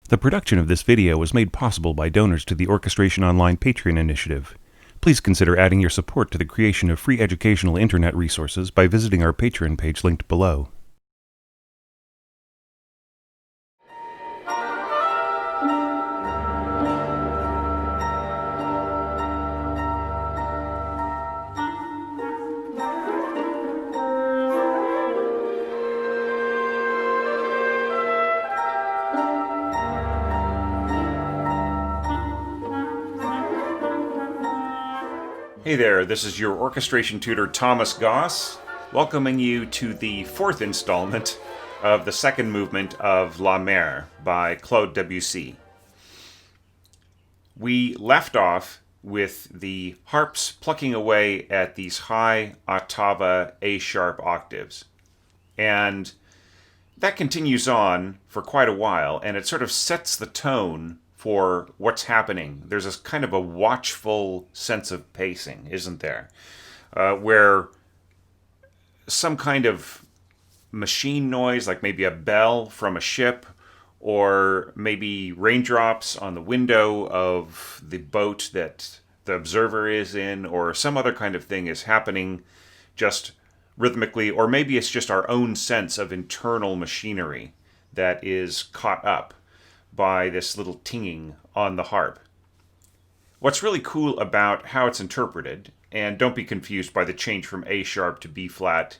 The production of this video was made possible by donors to the Orchestration Online Patreon initiative. Please consider adding your support to the creation of free educational internet resources by visiting our Patreon page linked below. Hey there, this is your orchestration tutor Thomas Goss, welcoming you to the fourth installment of the second movement of La Mer by Claude Debussy. We left off with the harps plucking away at these high ottava A-sharp octaves. And that continues on for quite a while, and it sort of sets the tone for what's happening. There's this kind of a watchful sense of pacing, isn't there? Where some kind of machine noise, like maybe a bell from a ship, or maybe raindrops on the window of the boat that the observer is in, or some other kind of thing is happening just rhythmically, or maybe it's just our own sense of internal machinery that is caught up by this little tinging on the harp. What's really cool about how it's interpreted, and don't be confused by the change from A sharp to B flat,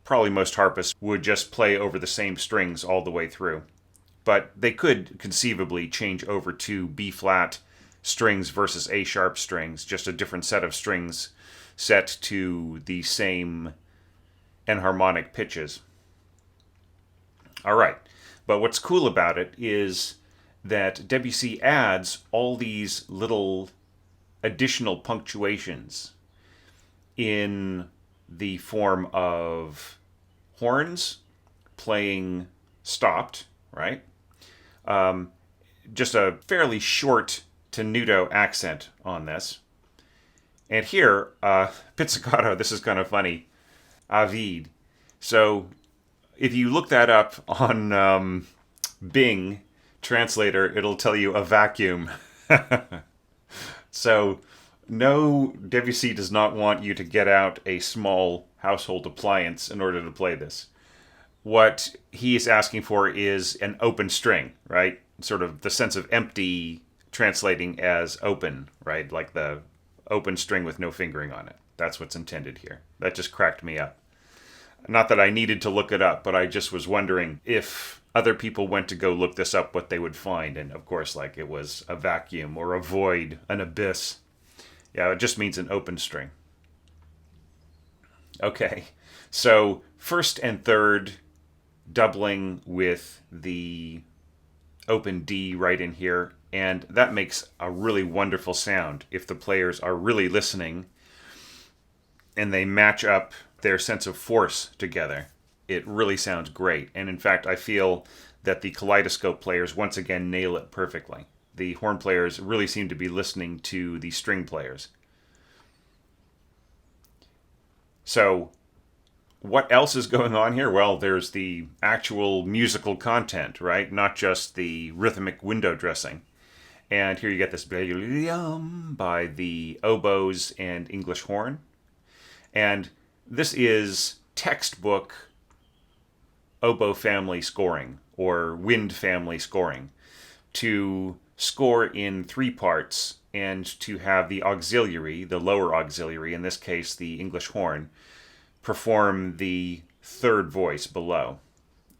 probably most harpists would just play over the same strings all the way through. But they could conceivably change over to B flat strings versus A sharp strings, just a different set of strings set to the same enharmonic pitches. All right. But what's cool about it is that Debussy adds all these little additional punctuations in the form of horns playing stopped, right? Just a fairly short tenuto accent on this. And here, pizzicato, this is kind of funny, avide. So if you look that up on Bing Translator, it'll tell you a vacuum. So, no, Debussy does not want you to get out a small household appliance in order to play this. What he is asking for is an open string, right? Sort of the sense of empty translating as open, right? Like the open string with no fingering on it. That's what's intended here. That just cracked me up. Not that I needed to look it up, but I just was wondering if other people went to go look this up, what they would find. And of course, like it was a vacuum or a void, an abyss. Yeah, it just means an open string. Okay, so first and third doubling with the open D right in here. And that makes a really wonderful sound if the players are really listening and they match up their sense of force together. It really sounds great. And in fact, I feel that the Kaleidoscope players once again nail it perfectly. The horn players really seem to be listening to the string players. So, what else is going on here? Well, there's the actual musical content, right? Not just the rhythmic window dressing. And here you get this by the oboes and English horn. And this is textbook oboe family scoring, or wind family scoring, to score in three parts and to have the auxiliary, the lower auxiliary, in this case the English horn, perform the third voice below.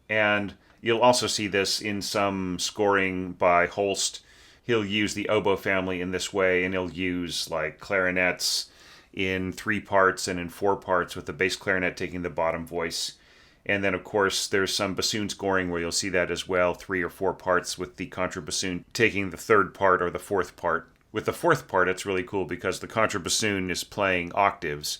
And you'll also see this in some scoring by Holst. He'll use the oboe family in this way, and he'll use like clarinets in three parts and in four parts, with the bass clarinet taking the bottom voice. And then, of course, there's some bassoon scoring where you'll see that as well, three or four parts with the contrabassoon taking the third part or the fourth part. With the fourth part, it's really cool because the contrabassoon is playing octaves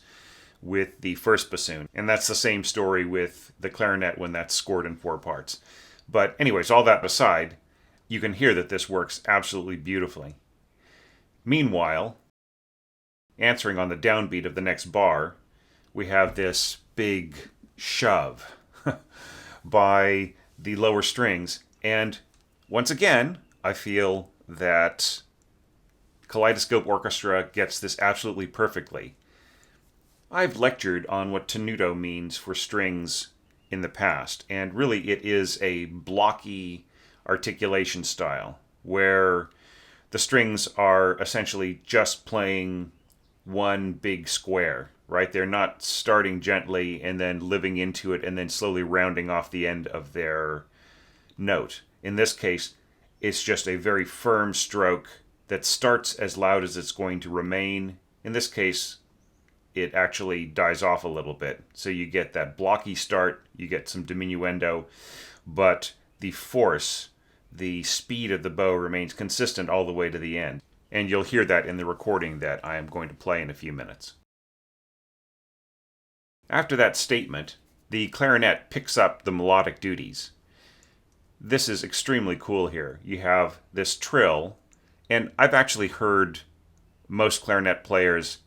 with the first bassoon. And that's the same story with the clarinet when that's scored in four parts. But anyways, all that aside, you can hear that this works absolutely beautifully. Meanwhile, answering on the downbeat of the next bar, we have this big shove by the lower strings. And Once again, I feel that Kaleidoscope Orchestra gets this absolutely perfectly. I've lectured on what tenuto means for strings in the past, and really it is a blocky articulation style where the strings are essentially just playing one big square, right? They're not starting gently and then living into it and then slowly rounding off the end of their note. In this case, it's just a very firm stroke that starts as loud as it's going to remain. In this case, it actually dies off a little bit. So you get that blocky start, you get some diminuendo, but the force, the speed of the bow remains consistent all the way to the end. And you'll hear that in the recording that I am going to play in a few minutes. After that statement, the clarinet picks up the melodic duties. This is extremely cool here. You have this trill, and I've actually heard most clarinet players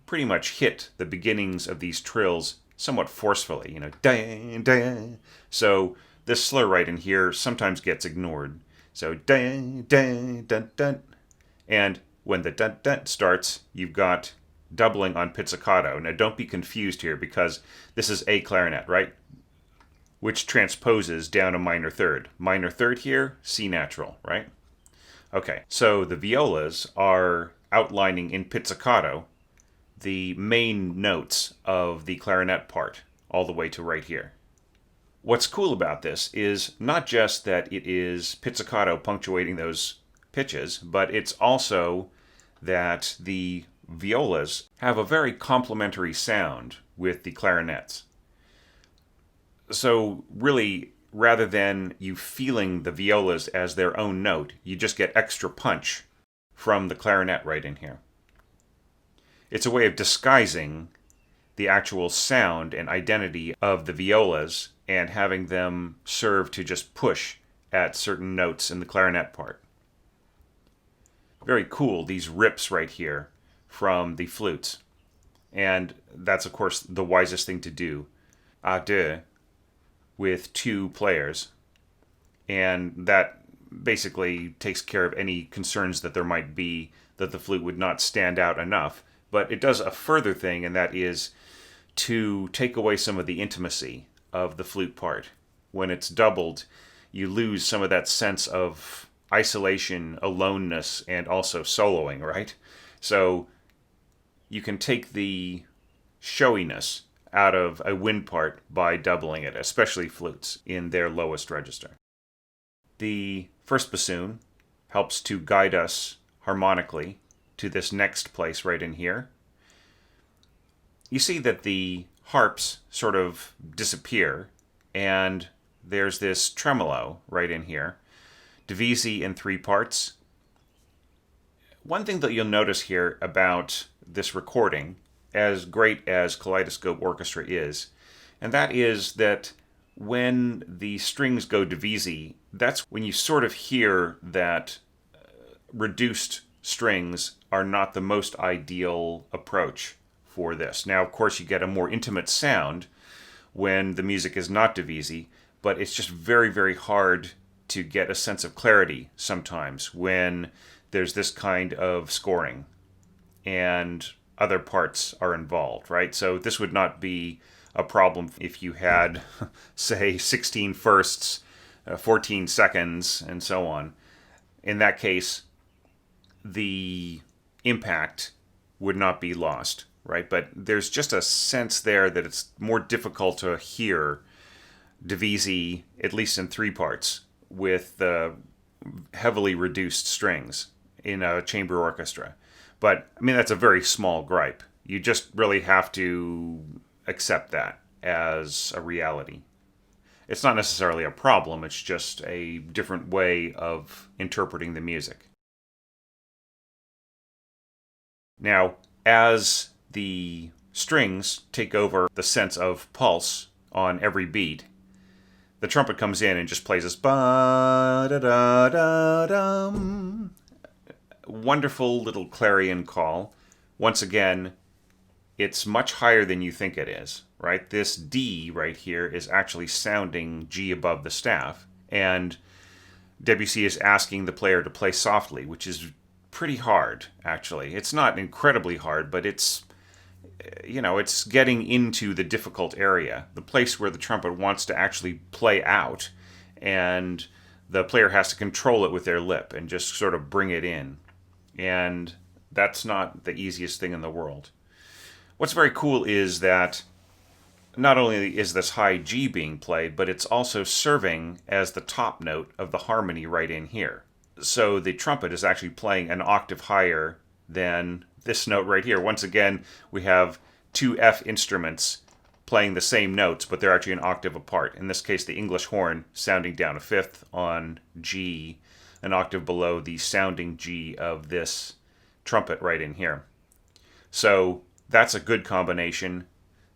pretty much hit the beginnings of these trills somewhat forcefully, dun, dun. So this slur right in here sometimes gets ignored. So dun, dun, dun, dun. And when the dun, dun starts, you've got doubling on pizzicato. Now don't be confused here because this is A clarinet, right? Which transposes down a minor third. Minor third here, C natural, right? Okay, so the violas are outlining in pizzicato the main notes of the clarinet part, all the way to right here. What's cool about this is not just that it is pizzicato punctuating those pitches, but it's also that the violas have a very complementary sound with the clarinets. So really, rather than you feeling the violas as their own note, you just get extra punch from the clarinet right in here. It's a way of disguising the actual sound and identity of the violas and having them serve to just push at certain notes in the clarinet part. Very cool, these rips right here from the flutes. And that's, of course, the wisest thing to do. À deux, with two players. And that basically takes care of any concerns that there might be that the flute would not stand out enough. But it does a further thing, and that is to take away some of the intimacy of the flute part. When it's doubled, you lose some of that sense of isolation, aloneness, and also soloing, right? So you can take the showiness out of a wind part by doubling it, especially flutes in their lowest register. The first bassoon helps to guide us harmonically to this next place right in here. You see that the harps sort of disappear, and there's this tremolo right in here. Debussy in three parts. One thing that you'll notice here about this recording, as great as Kaleidoscope Orchestra is, and that is that when the strings go Debussy, that's when you sort of hear that reduced strings are not the most ideal approach for this. Now, of course, you get a more intimate sound when the music is not Debussy, but it's just very, very hard to get a sense of clarity sometimes when there's this kind of scoring and other parts are involved, right? So this would not be a problem if you had, say, 16 firsts, 14 seconds, and so on. In that case, the impact would not be lost, right? But there's just a sense there that it's more difficult to hear Debussy, at least in three parts, with the heavily reduced strings in a chamber orchestra. But, I mean, that's a very small gripe. You just really have to accept that as a reality. It's not necessarily a problem, it's just a different way of interpreting the music. Now, as the strings take over the sense of pulse on every beat, the trumpet comes in and just plays this ba-da-da-da-dum. Wonderful little clarion call. Once again, it's much higher than you think it is, right? This D right here is actually sounding G above the staff. And Debussy is asking the player to play softly, which is pretty hard, actually. It's not incredibly hard, but it's getting into the difficult area, the place where the trumpet wants to actually play out, and the player has to control it with their lip and just sort of bring it in. And that's not the easiest thing in the world. What's very cool is that not only is this high G being played, but it's also serving as the top note of the harmony right in here. So the trumpet is actually playing an octave higher than this note right here. Once again, we have two F instruments playing the same notes, but they're actually an octave apart. In this case, the English horn sounding down a fifth on G, an octave below the sounding G of this trumpet right in here. So that's a good combination.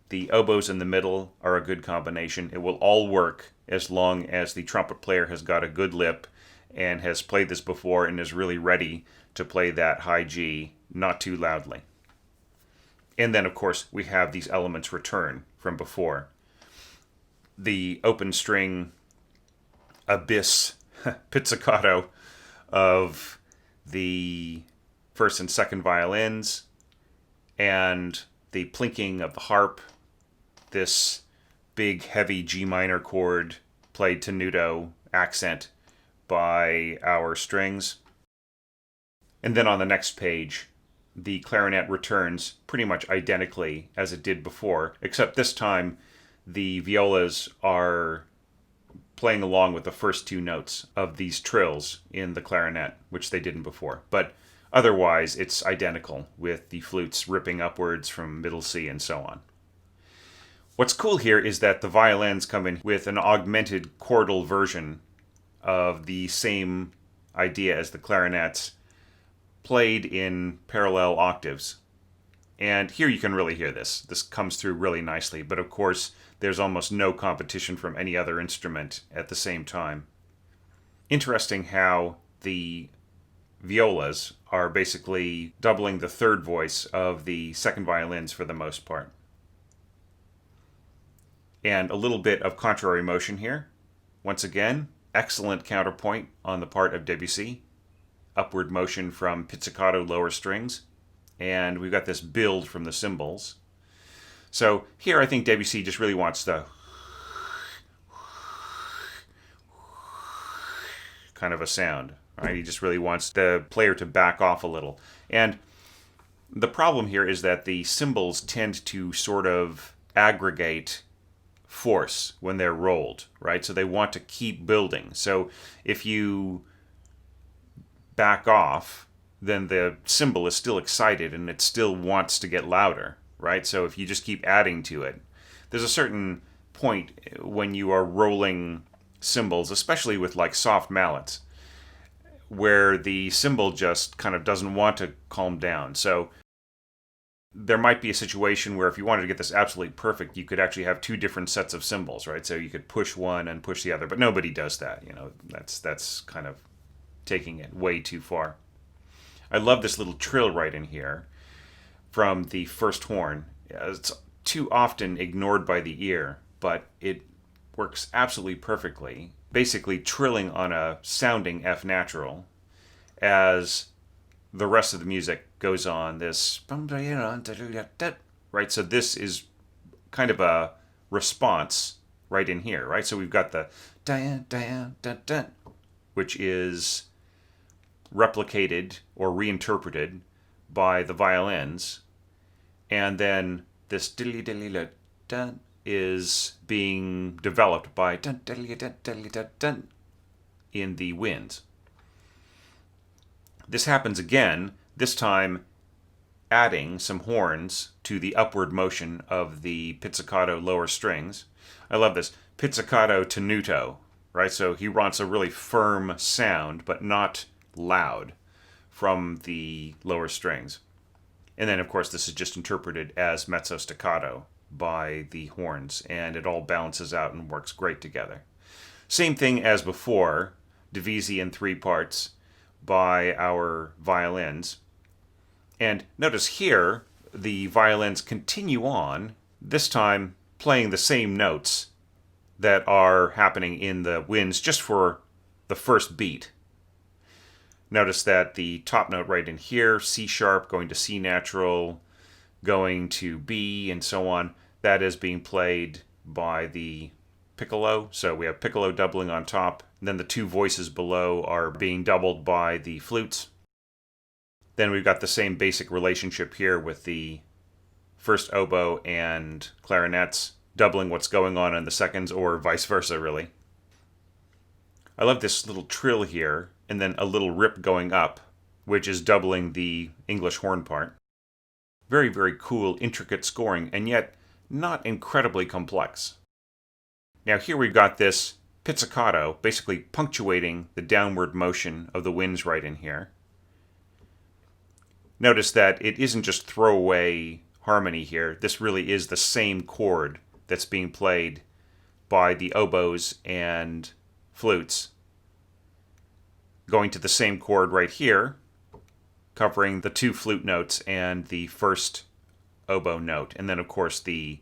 The oboes in the middle are a good combination. It will all work as long as the trumpet player has got a good lip and has played this before and is really ready to play that high G, not too loudly. And then, of course, we have these elements return from before. The open string abyss pizzicato of the first and second violins, and the plinking of the harp, this big heavy G minor chord played tenuto accent by our strings. And then on the next page, the clarinet returns pretty much identically as it did before, except this time the violas are playing along with the first two notes of these trills in the clarinet, which they didn't before. But otherwise, it's identical, with the flutes ripping upwards from middle C and so on. What's cool here is that the violins come in with an augmented chordal version of the same idea as the clarinets, played in parallel octaves. And here you can really hear this. This comes through really nicely, but of course there's almost no competition from any other instrument at the same time. Interesting how the violas are basically doubling the third voice of the second violins for the most part. And a little bit of contrary motion here. Once again, excellent counterpoint on the part of Debussy. Upward motion from pizzicato lower strings. And we've got this build from the cymbals. So here I think Debussy just really wants the kind of a sound. Right? He just really wants the player to back off a little. And the problem here is that the cymbals tend to sort of aggregate force when they're rolled, right? So they want to keep building. So if you back off, then the cymbal is still excited and it still wants to get louder, right? So if you just keep adding to it, there's a certain point when you are rolling cymbals, especially with like soft mallets, where the cymbal just kind of doesn't want to calm down. So there might be a situation where if you wanted to get this absolutely perfect, you could actually have two different sets of cymbals, right? So you could push one and push the other, but nobody does that. You know, that's kind of taking it way too far. I love this little trill right in here from the first horn. It's too often ignored by the ear, but it works absolutely perfectly. Basically trilling on a sounding F natural as the rest of the music goes on. This, right? So this is kind of a response right in here, right? So we've got the which is replicated or reinterpreted by the violins, and then this is being developed by in the winds. This happens again, this time adding some horns to the upward motion of the pizzicato lower strings. I love this. Pizzicato tenuto, right? So he wants a really firm sound, but not loud from the lower strings. And then, of course, this is just interpreted as mezzo staccato by the horns, and it all balances out and works great together. Same thing as before, Debussy in three parts by our violins. And notice here, the violins continue on, this time playing the same notes that are happening in the winds, just for the first beat. Notice that the top note right in here, C sharp, going to C natural, going to B, and so on, that is being played by the piccolo. So we have piccolo doubling on top. And then the two voices below are being doubled by the flutes. Then we've got the same basic relationship here with the first oboe and clarinets doubling what's going on in the seconds, or vice versa, really. I love this little trill here, and then a little rip going up, which is doubling the English horn part. Very, very cool, intricate scoring, and yet not incredibly complex. Now here we've got this pizzicato, basically punctuating the downward motion of the winds right in here. Notice that it isn't just throwaway harmony here. This really is the same chord that's being played by the oboes and flutes, going to the same chord right here, covering the two flute notes and the first oboe note. And then, of course, the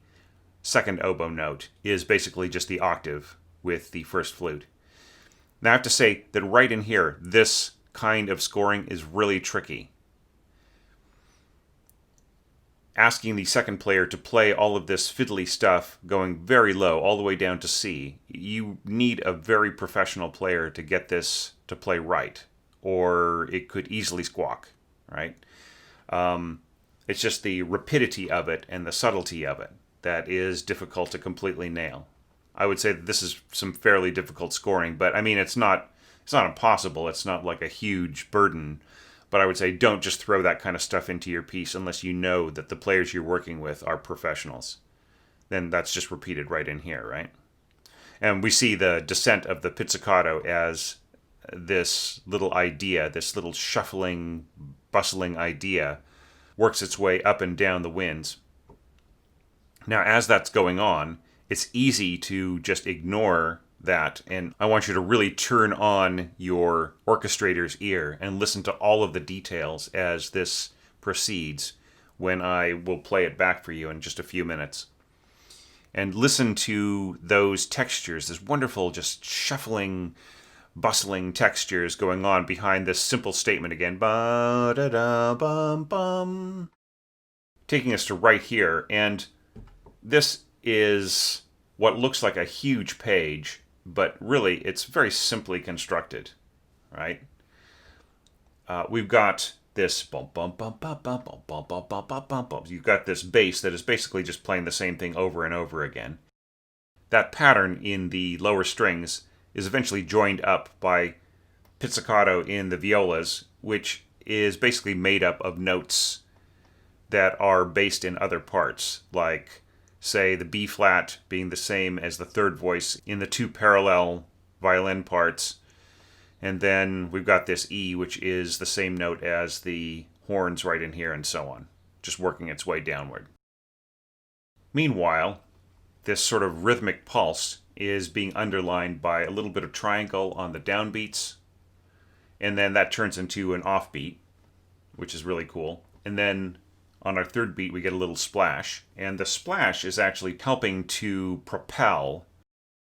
second oboe note is basically just the octave with the first flute. Now, I have to say that right in here, this kind of scoring is really tricky. Asking the second player to play all of this fiddly stuff going very low, all the way down to C, you need a very professional player to get this to play right, or it could easily squawk, right? It's just the rapidity of it and the subtlety of it that is difficult to completely nail. I would say that this is some fairly difficult scoring, but I mean, it's not impossible. It's not like a huge burden. But I would say don't just throw that kind of stuff into your piece unless you know that the players you're working with are professionals. Then that's just repeated right in here, right? And we see the descent of the pizzicato as this little idea, this little shuffling, bustling idea, works its way up and down the winds. Now, as that's going on, it's easy to just ignore that, and I want you to really turn on your orchestrator's ear and listen to all of the details as this proceeds when I will play it back for you in just a few minutes. And listen to those textures, this wonderful, just shuffling, bustling textures going on behind this simple statement again. Ba-da-da-bum-bum. Taking us to right here, and this is what looks like a huge page, but really it's very simply constructed, right? We've got this bum bum bum bum bum bum bum bum bum bum bum bum. You've got this bass that is basically just playing the same thing over and over again. That pattern in the lower strings is eventually joined up by pizzicato in the violas, which is basically made up of notes that are based in other parts, like, say, the B flat being the same as the third voice in the two parallel violin parts. And then we've got this E, which is the same note as the horns right in here, and so on, just working its way downward. Meanwhile, this sort of rhythmic pulse is being underlined by a little bit of triangle on the downbeats, and then that turns into an offbeat, which is really cool. And then on our third beat, we get a little splash, and the splash is actually helping to propel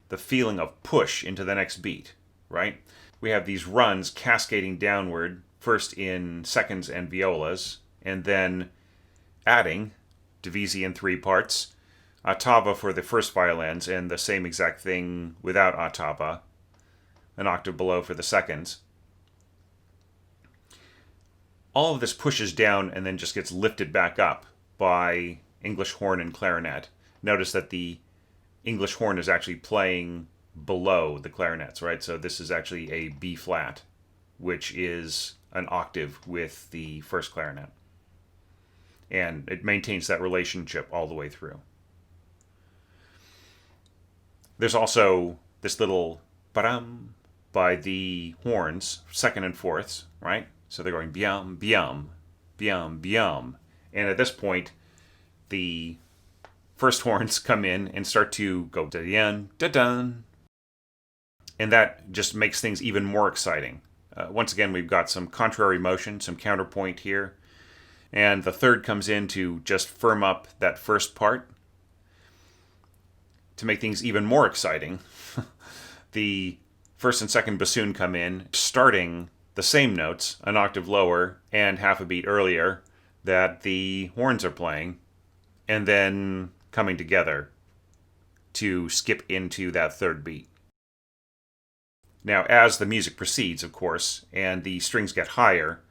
the feeling of push into the next beat, right? We have these runs cascading downward, first in seconds and violas, and then adding Debussy in three parts, ottava for the first violins, and the same exact thing without ottava, an octave below for the seconds. All of this pushes down and then just gets lifted back up by English horn and clarinet. Notice that the English horn is actually playing below the clarinets, right? So this is actually a B flat, which is an octave with the first clarinet. And it maintains that relationship all the way through. There's also this little ba-dum by the horns, second and fourths, right? So they're going biam, biam, biam, biam. And at this point, the first horns come in and start to go da-dun, da-dun. And that just makes things even more exciting. Once again, we've got some contrary motion, some counterpoint here. And the third comes in to just firm up that first part. To make things even more exciting, the first and second bassoon come in, starting the same notes, an octave lower and half a beat earlier, that the horns are playing, and then coming together to skip into that third beat. Now, as the music proceeds, of course, and the strings get higher,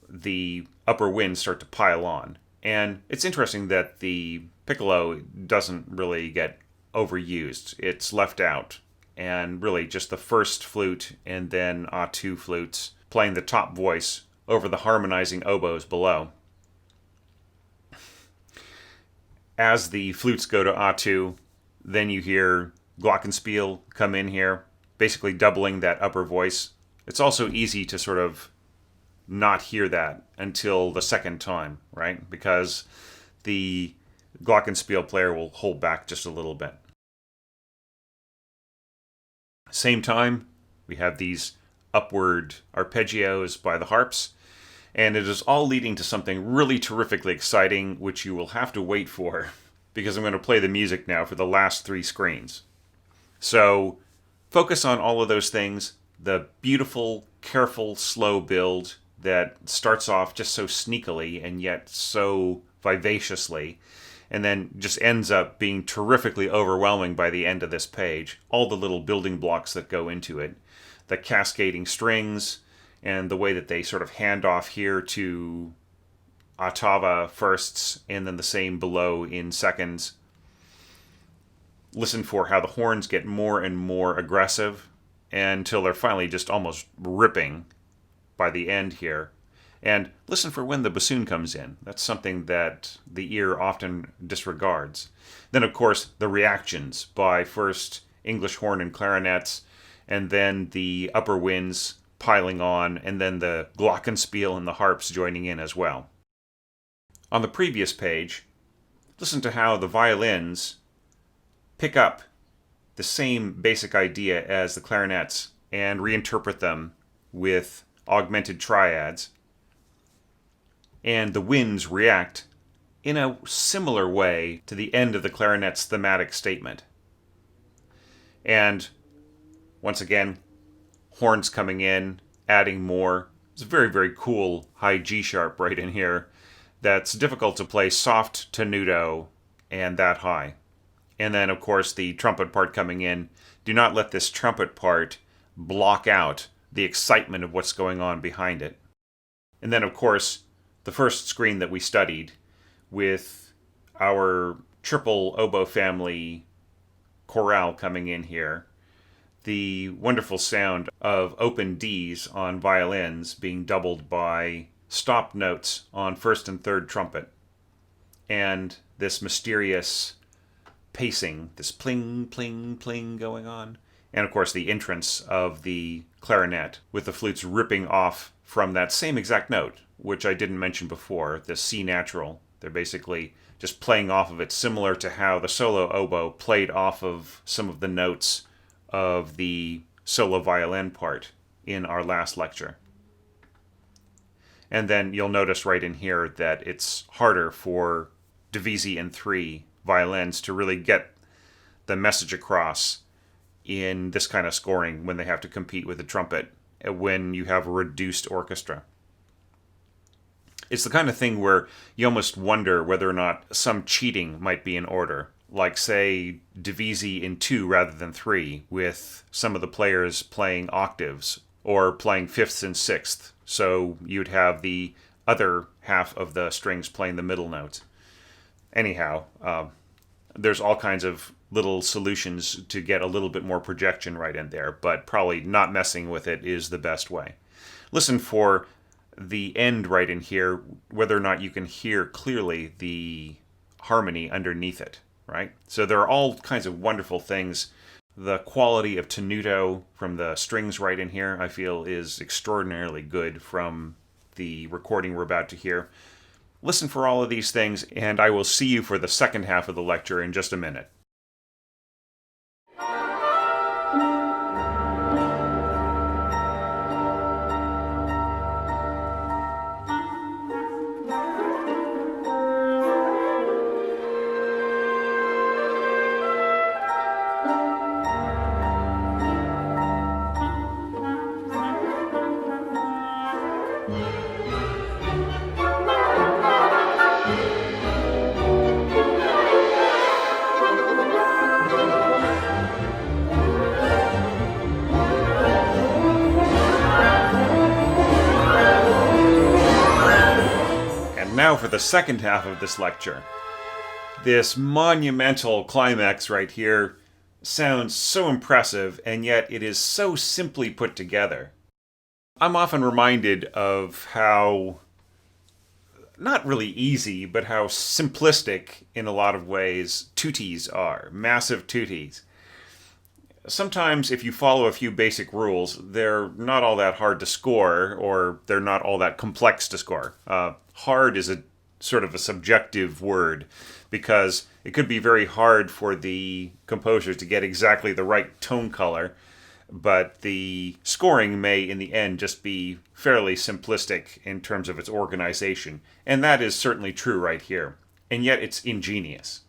the upper winds start to pile on. And it's interesting that the piccolo doesn't really get overused. It's left out. And really just the first flute and then A2 flutes playing the top voice over the harmonizing oboes below. As the flutes go to A2, then you hear glockenspiel come in here, basically doubling that upper voice. It's also easy to sort of not hear that until the second time, right? Because the glockenspiel player will hold back just a little bit. Same time, we have these upward arpeggios by the harps, and it is all leading to something really terrifically exciting, which you will have to wait for, because I'm going to play the music now for the last 3 screens. So focus on all of those things, the beautiful, careful, slow build that starts off just so sneakily and yet so vivaciously, and then just ends up being terrifically overwhelming by the end of this page. All the little building blocks that go into it, the cascading strings, and the way that they sort of hand off here to ottava firsts, and then the same below in seconds. Listen for how the horns get more and more aggressive until they're finally just almost ripping by the end here. And listen for when the bassoon comes in. That's something that the ear often disregards. Then, of course, the reactions by first English horn and clarinets, and then the upper winds piling on, and then the glockenspiel and the harps joining in as well. On the previous page, listen to how the violins pick up the same basic idea as the clarinets and reinterpret them with augmented triads. And the winds react in a similar way to the end of the clarinet's thematic statement. And once again, horns coming in, adding more. It's a very, very cool high G sharp right in here that's difficult to play soft tenuto and that high. And then, of course, the trumpet part coming in. Do not let this trumpet part block out the excitement of what's going on behind it. And then, of course, the first screen that we studied with our triple oboe family chorale coming in here. The wonderful sound of open Ds on violins being doubled by stopped notes on first and third trumpet. And this mysterious pacing, this pling, pling, pling going on. And of course the entrance of the clarinet with the flutes ripping off from that same exact note, which I didn't mention before, the C natural. They're basically just playing off of it, similar to how the solo oboe played off of some of the notes of the solo violin part in our last lecture. And then you'll notice right in here that it's harder for Debussy and 3 violins to really get the message across in this kind of scoring when they have to compete with the trumpet, when you have a reduced orchestra. It's the kind of thing where you almost wonder whether or not some cheating might be in order. Like, say, Debussy in 2 rather than 3, with some of the players playing octaves, or playing fifths and sixths. So you'd have the other half of the strings playing the middle notes. Anyhow, there's all kinds of little solutions to get a little bit more projection right in there, but probably not messing with it is the best way. Listen for the end right in here, whether or not you can hear clearly the harmony underneath it, right? So there are all kinds of wonderful things. The quality of tenuto from the strings right in here, I feel, is extraordinarily good from the recording we're about to hear. Listen for all of these things, and I will see you for the second half of the lecture in just a minute. Now for the second half of this lecture. This monumental climax right here sounds so impressive, and yet it is so simply put together. I'm often reminded of how, not really easy, but how simplistic in a lot of ways tutis are, massive tutis. Sometimes if you follow a few basic rules, they're not all that hard to score, or they're not all that complex to score. Hard is a sort of a subjective word, because it could be very hard for the composers to get exactly the right tone color, but the scoring may in the end just be fairly simplistic in terms of its organization, and that is certainly true right here. And yet it's ingenious.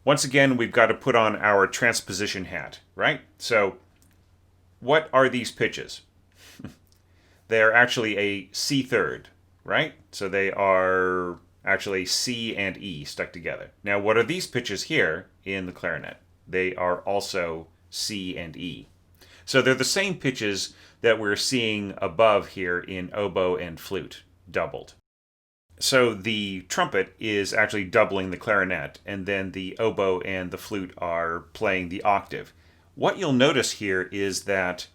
Once again, we've got to put on our transposition hat, right? So, what are these pitches? They're actually a C third, right? So they are actually C and E stuck together. Now, what are these pitches here in the clarinet? They are also C and E. So they're the same pitches that we're seeing above here in oboe and flute, doubled. So the trumpet is actually doubling the clarinet, and then the oboe and the flute are playing the octave. What you'll notice here is that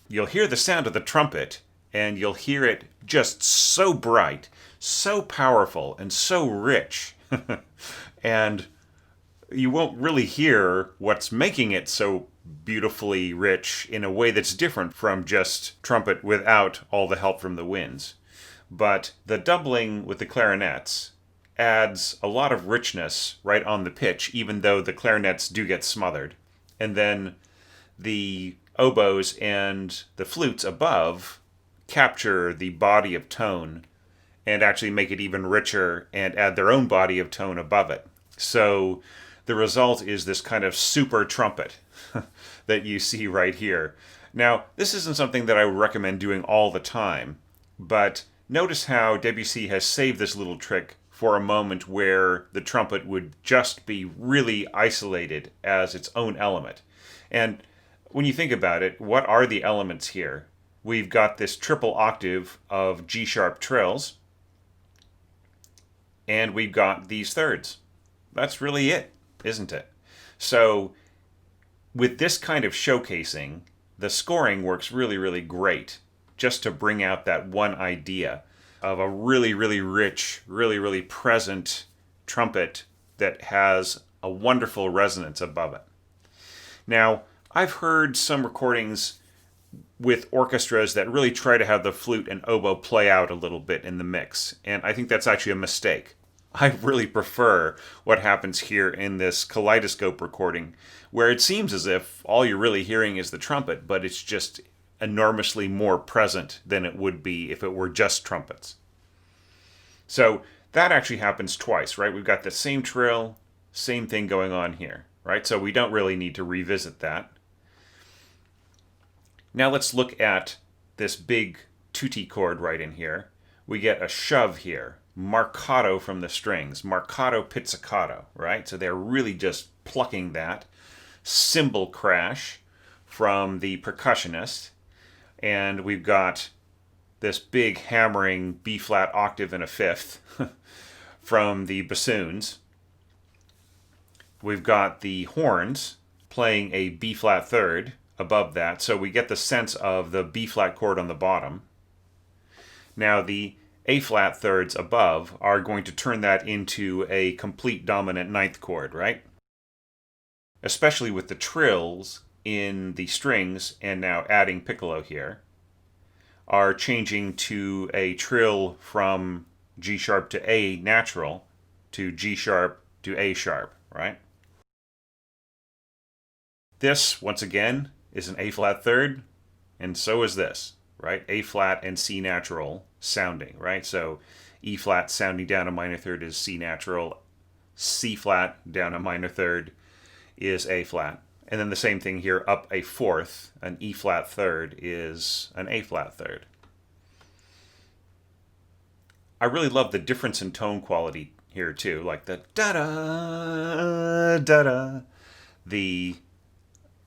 you'll hear the sound of the trumpet, and you'll hear it just so bright, so powerful, and so rich. And you won't really hear what's making it so beautifully rich in a way that's different from just trumpet without all the help from the winds. But the doubling with the clarinets adds a lot of richness right on the pitch, even though the clarinets do get smothered. And then the oboes and the flutes above capture the body of tone and actually make it even richer and add their own body of tone above it. So the result is this kind of super trumpet that you see right here. Now, this isn't something that I would recommend doing all the time, but notice how Debussy has saved this little trick for a moment where the trumpet would just be really isolated as its own element. And when you think about it, what are the elements here? We've got this triple octave of G-sharp trills, and we've got these thirds. That's really it, isn't it? So with this kind of showcasing, the scoring works really, really great, just to bring out that one idea of a really, really rich, really, really present trumpet that has a wonderful resonance above it. Now, I've heard some recordings with orchestras that really try to have the flute and oboe play out a little bit in the mix, and I think that's actually a mistake. I really prefer what happens here in this Kaleidoscope recording, where it seems as if all you're really hearing is the trumpet, but it's just enormously more present than it would be if it were just trumpets. So that actually happens twice, right? We've got the same trill, same thing going on here, right? So we don't really need to revisit that. Now let's look at this big tutti chord right in here. We get a shove here, marcato from the strings, marcato pizzicato, right? So they're really just plucking that. Cymbal crash from the percussionist. And we've got this big hammering B-flat octave and a fifth from the bassoons. We've got the horns playing a B-flat third above that, so we get the sense of the B-flat chord on the bottom. Now the A-flat thirds above are going to turn that into a complete dominant ninth chord, right? Especially with the trills in the strings, and now adding piccolo here, are changing to a trill from G sharp to A natural to G sharp to A sharp, right? This, once again, is an A-flat third, and so is this, right? A-flat and C natural sounding, right? So E-flat sounding down a minor third is C natural, C-flat down a minor third is A-flat. And then the same thing here, up a fourth, an E-flat third is an A-flat third. I really love the difference in tone quality here too, like the da-da, da-da, the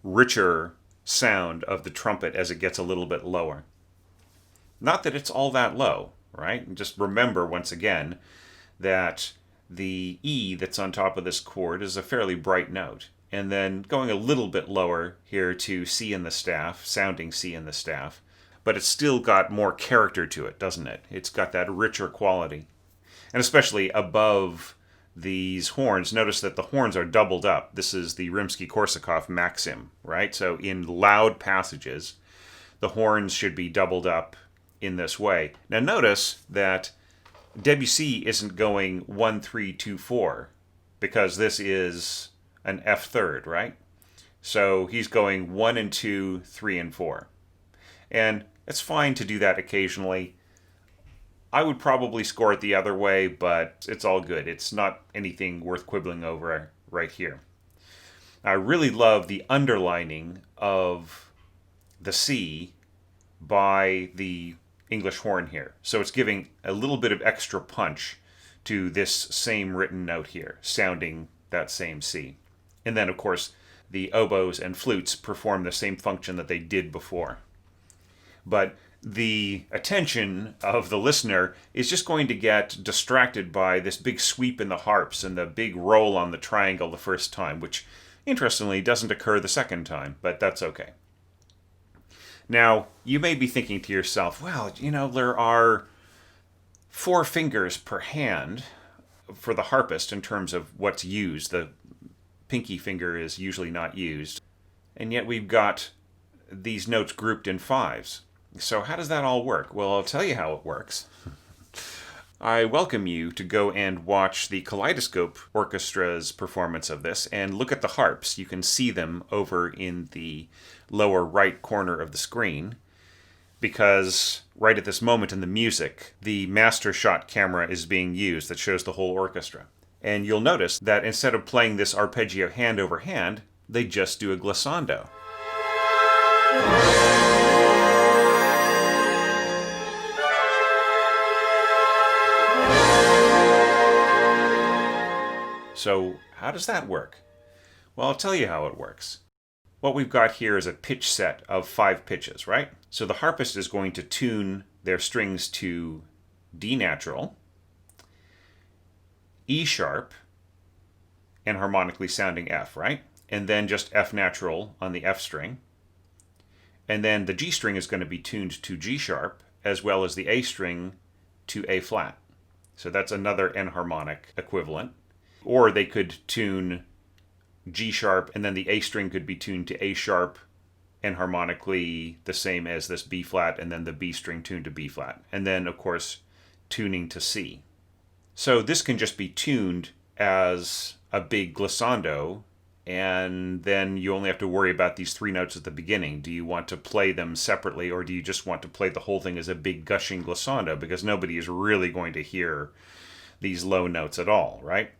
richer sound of the trumpet as it gets a little bit lower. Not that it's all that low, right? And just remember once again that the E that's on top of this chord is a fairly bright note. And then going a little bit lower here to C in the staff, sounding C in the staff, but it's still got more character to it, doesn't it? It's got that richer quality. And especially above these horns, notice that the horns are doubled up. This is the Rimsky-Korsakov maxim, right? So in loud passages, the horns should be doubled up in this way. Now notice that Debussy isn't going 1, 3, 2, 4, because this is an F third, right? So he's going 1 and 2, 3 and 4. And it's fine to do that occasionally. I would probably score it the other way, but it's all good. It's not anything worth quibbling over right here. I really love the underlining of the C by the English horn here. So it's giving a little bit of extra punch to this same written note here, sounding that same C. And then, of course, the oboes and flutes perform the same function that they did before. But the attention of the listener is just going to get distracted by this big sweep in the harps and the big roll on the triangle the first time, which, interestingly, doesn't occur the second time, but that's okay. Now, you may be thinking to yourself, well, there are 4 fingers per hand for the harpist in terms of what's used. The pinky finger is usually not used. And yet we've got these notes grouped in 5s. So how does that all work? Well, I'll tell you how it works. I welcome you to go and watch the Kaleidoscope Orchestra's performance of this and look at the harps. You can see them over in the lower right corner of the screen, because right at this moment in the music, the master shot camera is being used that shows the whole orchestra. And you'll notice that instead of playing this arpeggio hand over hand, they just do a glissando. So how does that work? Well, I'll tell you how it works. What we've got here is a pitch set of 5 pitches, right? So the harpist is going to tune their strings to D natural, E sharp, and harmonically sounding F, right? And then just F natural on the F string. And then the G string is going to be tuned to G sharp, as well as the A string to A flat. So that's another enharmonic equivalent. Or they could tune G sharp, and then the A string could be tuned to A sharp, and harmonically the same as this B flat, and then the B string tuned to B flat. And then, of course, tuning to C. So this can just be tuned as a big glissando, and then you only have to worry about these 3 notes at the beginning. Do you want to play them separately, or do you just want to play the whole thing as a big gushing glissando? Because nobody is really going to hear these low notes at all, right?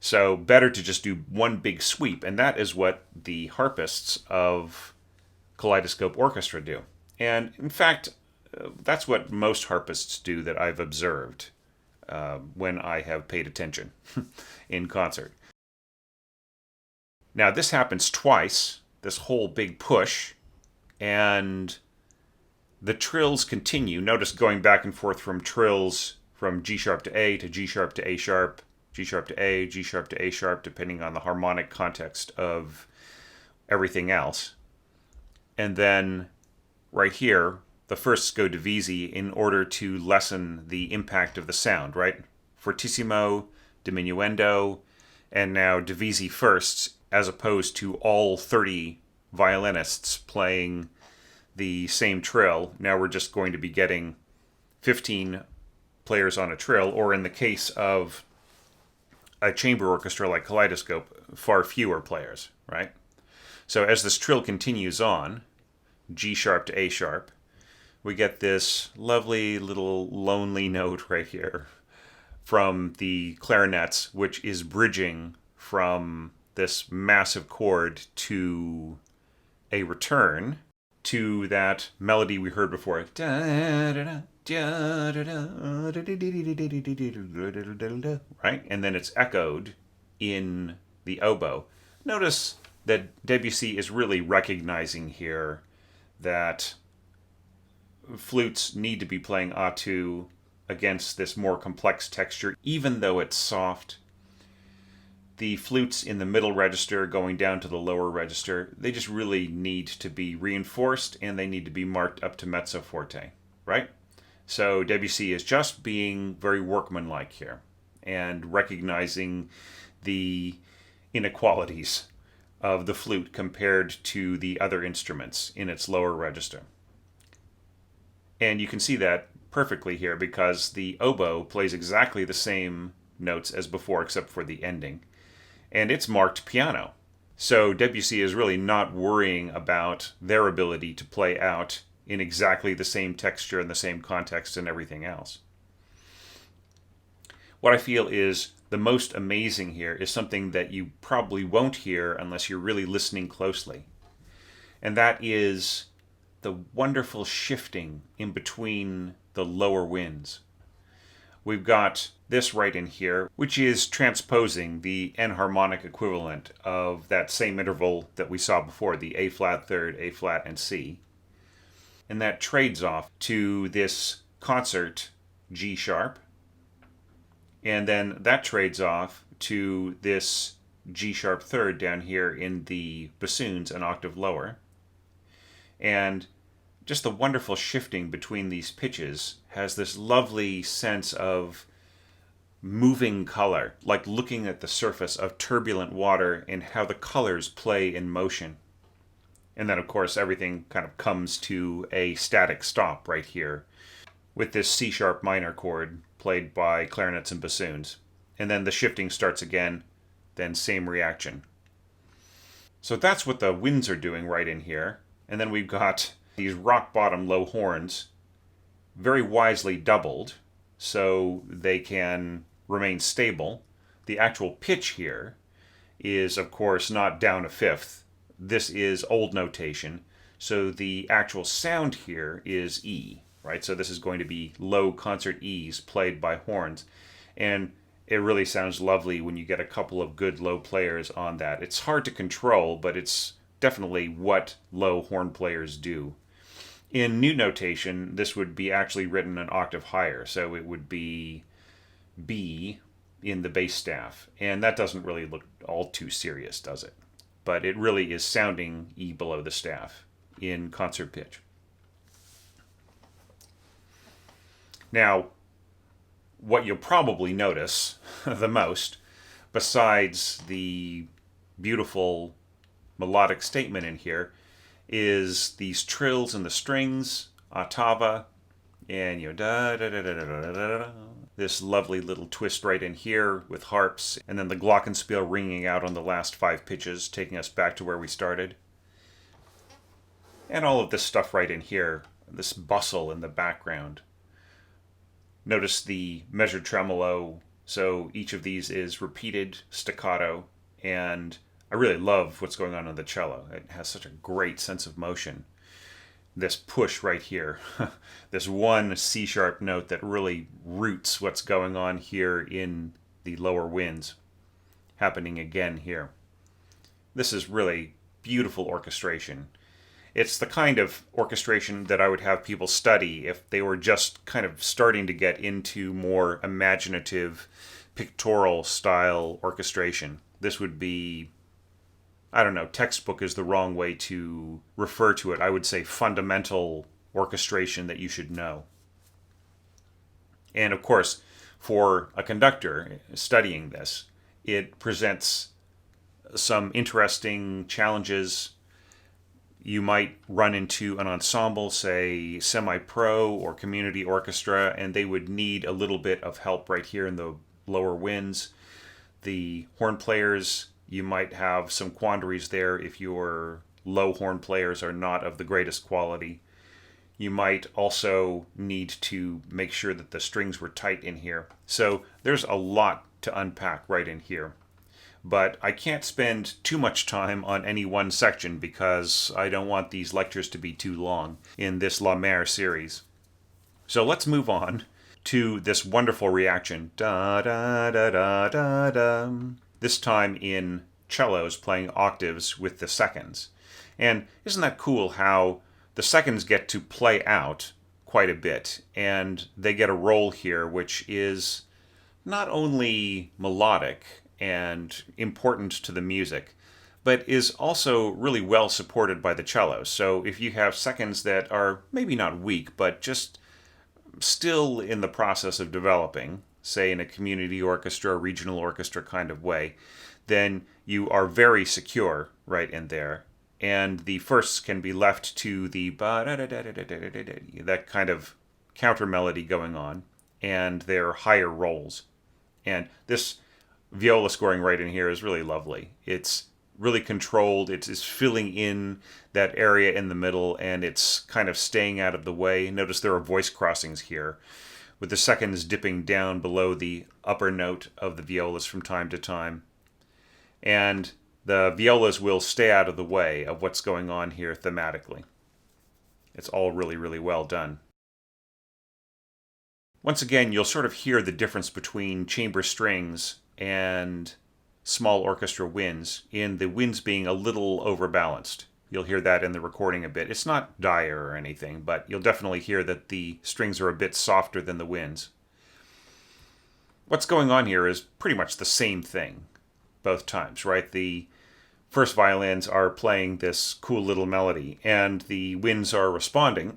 So better to just do one big sweep, and that is what the harpists of Kaleidoscope Orchestra do. And in fact, that's what most harpists do that I've observed when I have paid attention in concert. Now this happens twice, this whole big push, and the trills continue. Notice going back and forth from trills from G sharp to A to G sharp to A sharp, G sharp to A, G sharp to A sharp, depending on the harmonic context of everything else. And then right here, the firsts go Debussy in order to lessen the impact of the sound, right? Fortissimo, diminuendo, and now Debussy firsts, as opposed to all 30 violinists playing the same trill. Now we're just going to be getting 15 players on a trill, or in the case of a chamber orchestra like Kaleidoscope, far fewer players, right? So as this trill continues on, G sharp to A sharp, we get this lovely little lonely note right here from the clarinets, which is bridging from this massive chord to a return to that melody we heard before. Da, da, da, right? And then it's echoed in the oboe. Notice that Debussy is really recognizing here that flutes need to be playing A2 against this more complex texture, even though it's soft. The flutes in the middle register going down to the lower register, they just really need to be reinforced, and they need to be marked up to mezzo forte, right? So Debussy is just being very workmanlike here and recognizing the inequalities of the flute compared to the other instruments in its lower register. And you can see that perfectly here because the oboe plays exactly the same notes as before except for the ending. And it's marked piano. So Debussy is really not worrying about their ability to play out in exactly the same texture and the same context and everything else. What I feel is the most amazing here is something that you probably won't hear unless you're really listening closely. And that is the wonderful shifting in between the lower winds. We've got this right in here, which is transposing the enharmonic equivalent of that same interval that we saw before, the A flat third, A flat, and C. And that trades off to this concert G sharp. And then that trades off to this G sharp third down here in the bassoons, an octave lower. And just the wonderful shifting between these pitches has this lovely sense of moving color, like looking at the surface of turbulent water and how the colors play in motion. And then, of course, everything kind of comes to a static stop right here with this C sharp minor chord played by clarinets and bassoons. And then the shifting starts again, then same reaction. So that's what the winds are doing right in here. And then we've got these rock bottom low horns very wisely doubled so they can remain stable. The actual pitch here is, of course, not down a fifth. This is old notation. So the actual sound here is E, right? So this is going to be low concert E's played by horns. And it really sounds lovely when you get a couple of good low players on that. It's hard to control, but it's definitely what low horn players do. In new notation, this would be actually written an octave higher, so it would be B in the bass staff. And that doesn't really look all too serious, does it? But it really is sounding E below the staff in concert pitch. Now, what you'll probably notice the most, besides the beautiful melodic statement in here, is these trills and the strings, ottava, and da da da da da da da da. This lovely little twist right in here with harps, and then the glockenspiel ringing out on the last 5 pitches, taking us back to where we started. And all of this stuff right in here, this bustle in the background. Notice the measured tremolo, so each of these is repeated staccato, and I really love what's going on the cello. It has such a great sense of motion. This push right here, this one C sharp note that really roots what's going on here in the lower winds, happening again here. This is really beautiful orchestration. It's the kind of orchestration that I would have people study if they were just kind of starting to get into more imaginative, pictorial style orchestration. This would be, I don't know, textbook is the wrong way to refer to it. I would say fundamental orchestration that you should know. And of course, for a conductor studying this, it presents some interesting challenges. You might run into an ensemble, say semi-pro or community orchestra, and they would need a little bit of help right here in the lower winds. The horn players, you might have some quandaries there if your low horn players are not of the greatest quality. You might also need to make sure that the strings were tight in here. So there's a lot to unpack right in here. But I can't spend too much time on any one section because I don't want these lectures to be too long in this La Mer series. So let's move on to this wonderful reaction. Da da da da da da. This time in cellos playing octaves with the seconds. And isn't that cool how the seconds get to play out quite a bit, and they get a role here which is not only melodic and important to the music, but is also really well supported by the cellos. So if you have seconds that are maybe not weak, but just still in the process of developing, say in a community orchestra or regional orchestra kind of way, then you are very secure right in there. And the firsts can be left to the that kind of counter melody going on, and their higher rolls. And this viola scoring right in here is really lovely. It's really controlled. It's filling in that area in the middle, and it's kind of staying out of the way. Notice there are voice crossings here, with the seconds dipping down below the upper note of the violas from time to time. And the violas will stay out of the way of what's going on here thematically. It's all really, really well done. Once again, you'll sort of hear the difference between chamber strings and small orchestra winds, in the winds being a little overbalanced. You'll hear that in the recording a bit. It's not dire or anything, but you'll definitely hear that the strings are a bit softer than the winds. What's going on here is pretty much the same thing both times, right? The first violins are playing this cool little melody, and the winds are responding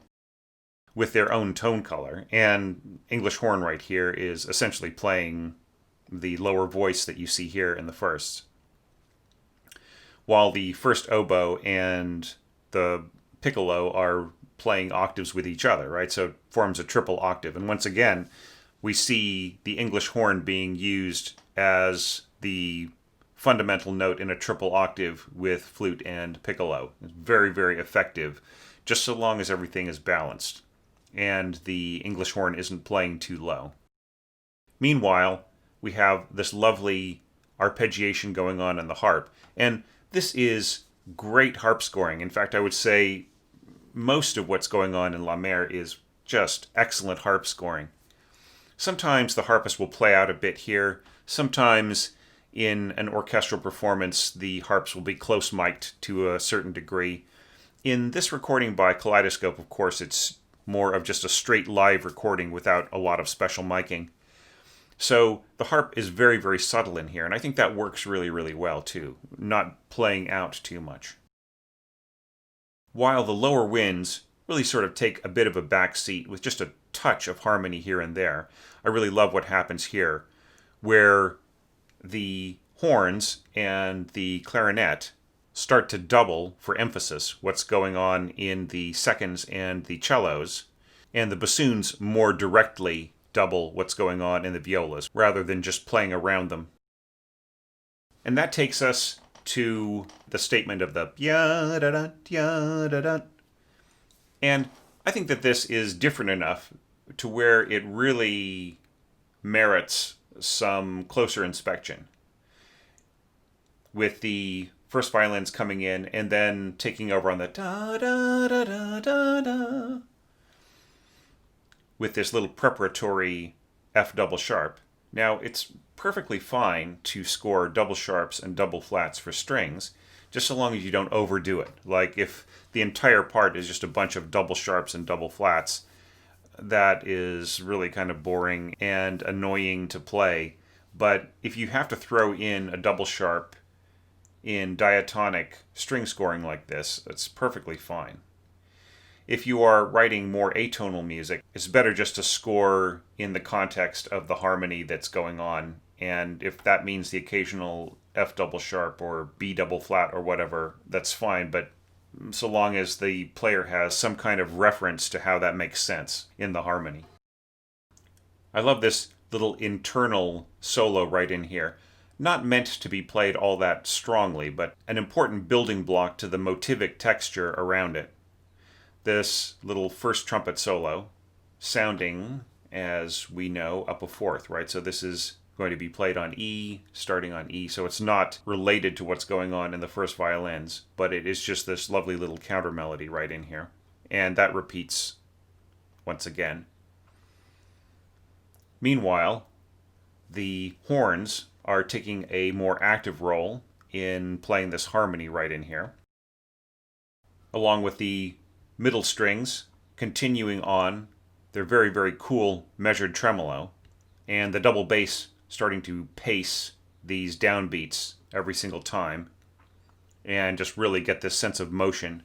with their own tone color. And English horn right here is essentially playing the lower voice that you see here in the firsts, while the first oboe and the piccolo are playing octaves with each other, right? So it forms a triple octave. And once again, we see the English horn being used as the fundamental note in a triple octave with flute and piccolo. It's very, very effective, just so long as everything is balanced and the English horn isn't playing too low. Meanwhile, we have this lovely arpeggiation going on in the harp. And this is great harp scoring. In fact, I would say most of what's going on in La Mer is just excellent harp scoring. Sometimes the harpist will play out a bit here. Sometimes in an orchestral performance, the harps will be close mic'd to a certain degree. In this recording by Kaleidoscope, of course, it's more of just a straight live recording without a lot of special miking. So the harp is very, very subtle in here, and I think that works really, really well too, not playing out too much. While the lower winds really sort of take a bit of a back seat with just a touch of harmony here and there, I really love what happens here, where the horns and the clarinet start to double for emphasis what's going on in the seconds and the cellos, and the bassoons more directly double what's going on in the violas, rather than just playing around them. And that takes us to the statement of the ya-da-da, ya-da-da. And I think that this is different enough to where it really merits some closer inspection, with the first violins coming in and then taking over on the da-da-da-da-da-da, with this little preparatory F double sharp. Now, it's perfectly fine to score double sharps and double flats for strings, just so long as you don't overdo it. Like if the entire part is just a bunch of double sharps and double flats, that is really kind of boring and annoying to play. But if you have to throw in a double sharp in diatonic string scoring like this, it's perfectly fine. If you are writing more atonal music, it's better just to score in the context of the harmony that's going on. And if that means the occasional F double sharp or B double flat or whatever, that's fine. But so long as the player has some kind of reference to how that makes sense in the harmony. I love this little internal solo right in here. Not meant to be played all that strongly, but an important building block to the motivic texture around it. This little first trumpet solo, sounding, as we know, up a fourth, right? So this is going to be played on E, starting on E, so it's not related to what's going on in the first violins, but it is just this lovely little counter melody right in here. And that repeats once again. Meanwhile, the horns are taking a more active role in playing this harmony right in here, along with the middle strings continuing on their very, very cool measured tremolo, and the double bass starting to pace these downbeats every single time and just really get this sense of motion.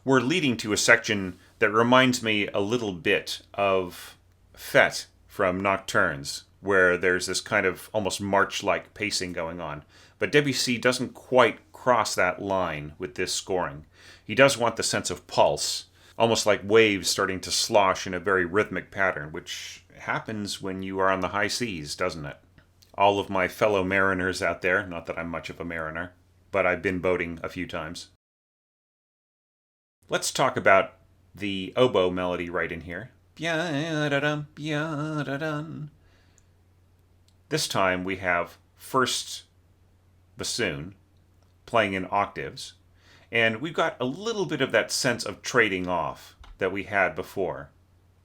We're leading to a section that reminds me a little bit of Fête from Nocturnes, where there's this kind of almost march-like pacing going on. But Debussy doesn't quite cross that line with this scoring. He does want the sense of pulse, almost like waves starting to slosh in a very rhythmic pattern, which happens when you are on the high seas, doesn't it? All of my fellow mariners out there, not that I'm much of a mariner, but I've been boating a few times. Let's talk about the oboe melody right in here. This time we have first bassoon playing in octaves, and we've got a little bit of that sense of trading off that we had before,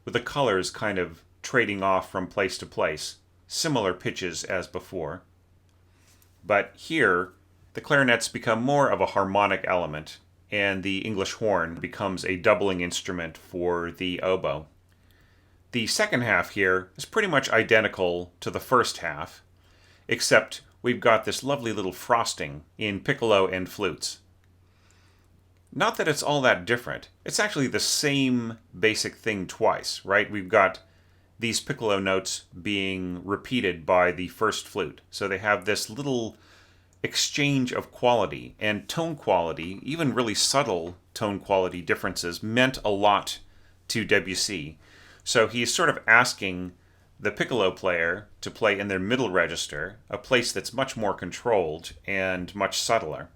with the colors kind of trading off from place to place, similar pitches as before. But here, the clarinets become more of a harmonic element, and the English horn becomes a doubling instrument for the oboe. The second half here is pretty much identical to the first half, except we've got this lovely little frosting in piccolo and flutes. Not that it's all that different. It's actually the same basic thing twice, right? We've got these piccolo notes being repeated by the first flute. So they have this little exchange of quality, and tone quality, even really subtle tone quality differences, meant a lot to Debussy. So he's sort of asking the piccolo player to play in their middle register, a place that's much more controlled and much subtler,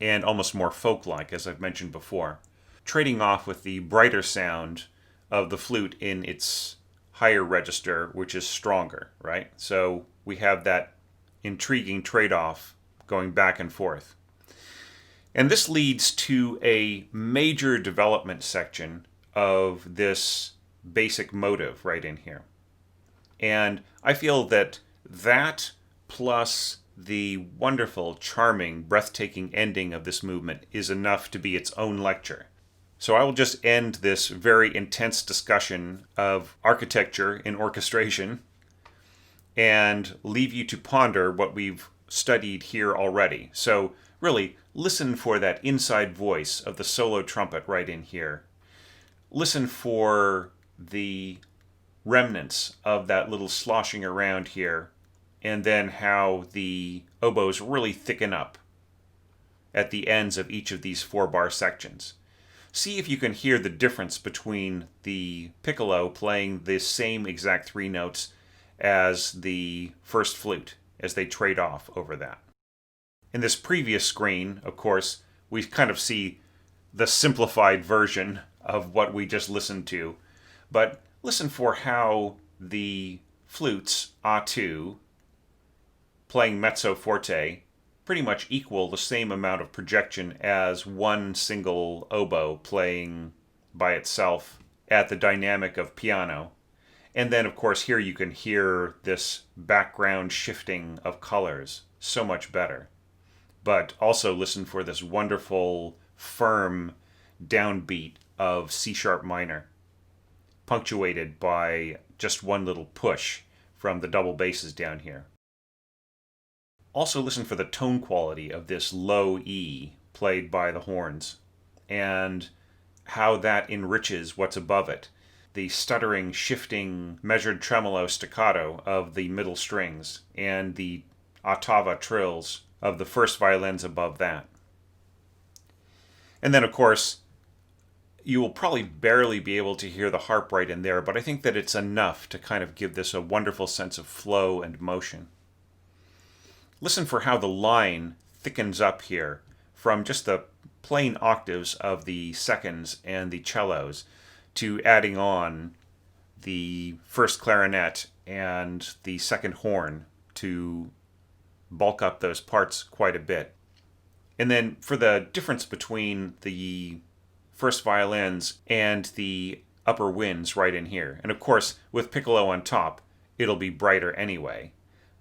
and almost more folk-like, as I've mentioned before, trading off with the brighter sound of the flute in its higher register, which is stronger, right? So we have that intriguing trade-off going back and forth. And this leads to a major development section of this basic motive right in here. And I feel that that plus the wonderful, charming, breathtaking ending of this movement is enough to be its own lecture. So I will just end this very intense discussion of architecture in orchestration and leave you to ponder what we've studied here already. So really, listen for that inside voice of the solo trumpet right in here. Listen for the remnants of that little sloshing around here, and then how the oboes really thicken up at the ends of each of these 4-bar sections. See if you can hear the difference between the piccolo playing the same exact 3 notes as the first flute, as they trade off over that. In this previous screen, of course, we kind of see the simplified version of what we just listened to, but listen for how the flutes, A2, playing mezzo forte, pretty much equal the same amount of projection as one single oboe playing by itself at the dynamic of piano. And then, of course, here you can hear this background shifting of colors so much better. But also listen for this wonderful, firm downbeat of C-sharp minor, punctuated by just one little push from the double basses down here. Also listen for the tone quality of this low E played by the horns, and how that enriches what's above it. The stuttering, shifting, measured tremolo staccato of the middle strings, and the ottava trills of the first violins above that. And then, of course, you will probably barely be able to hear the harp right in there, but I think that it's enough to kind of give this a wonderful sense of flow and motion. Listen for how the line thickens up here from just the plain octaves of the seconds and the cellos to adding on the first clarinet and the second horn to bulk up those parts quite a bit. And then for the difference between the first violins and the upper winds right in here. And of course, with piccolo on top, it'll be brighter anyway.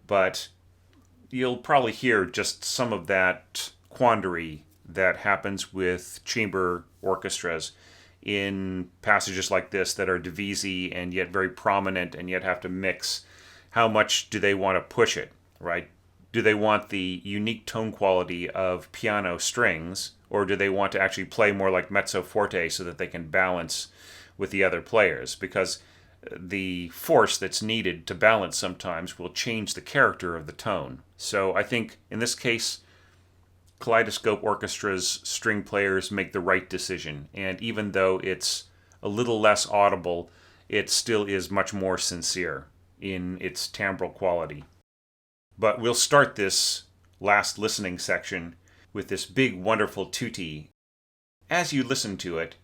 But you'll probably hear just some of that quandary that happens with chamber orchestras in passages like this that are Debussy and yet very prominent and yet have to mix. How much do they want to push it, right? Do they want the unique tone quality of piano strings, or do they want to actually play more like mezzo forte so that they can balance with the other players? Because the force that's needed to balance sometimes will change the character of the tone. So I think in this case, Kaleidoscope Orchestra's string players make the right decision. And even though it's a little less audible, it still is much more sincere in its timbral quality. But we'll start this last listening section with this big, wonderful tutti. As you listen to it,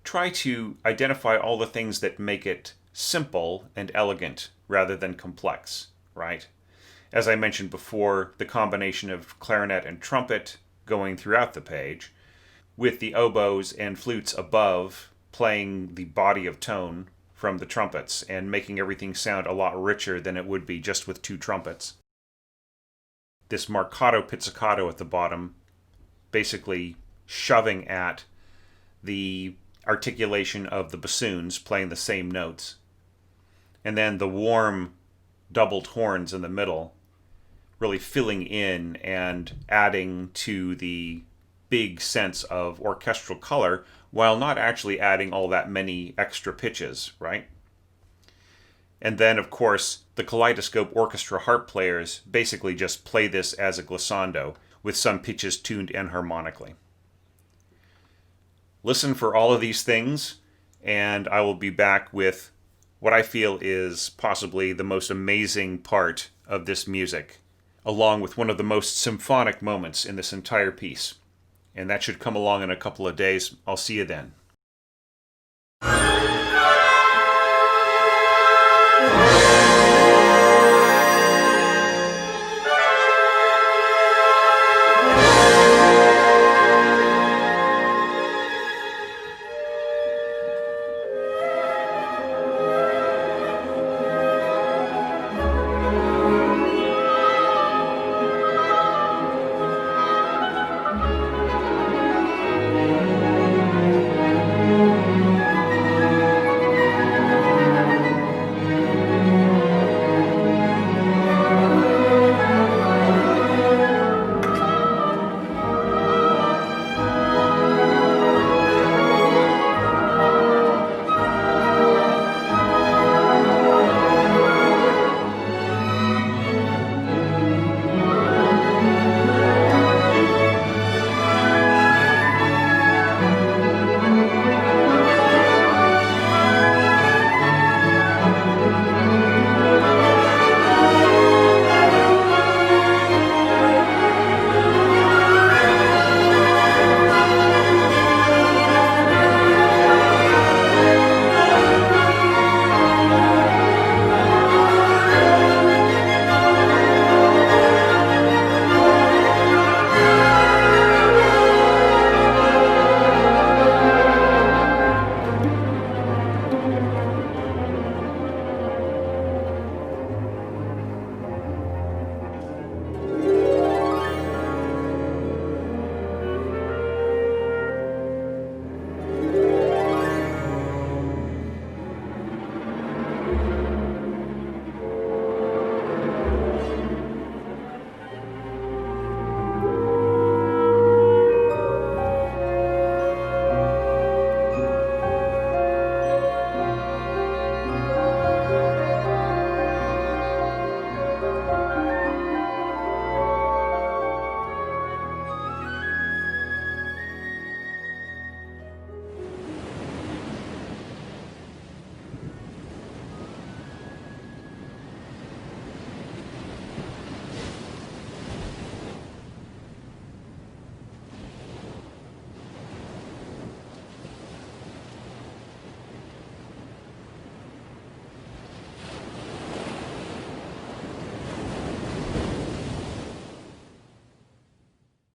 try to identify all the things that make it simple and elegant rather than complex, right? As I mentioned before, the combination of clarinet and trumpet going throughout the page, with the oboes and flutes above playing the body of tone from the trumpets and making everything sound a lot richer than it would be just with two trumpets. This marcato pizzicato at the bottom, basically shoving at the articulation of the bassoons playing the same notes. And then the warm doubled horns in the middle, really filling in and adding to the big sense of orchestral color while not actually adding all that many extra pitches, right? And then, of course, the Kaleidoscope Orchestra harp players basically just play this as a glissando with some pitches tuned enharmonically. Listen for all of these things, and I will be back with what I feel is possibly the most amazing part of this music, along with one of the most symphonic moments in this entire piece. And that should come along in a couple of days. I'll see you then.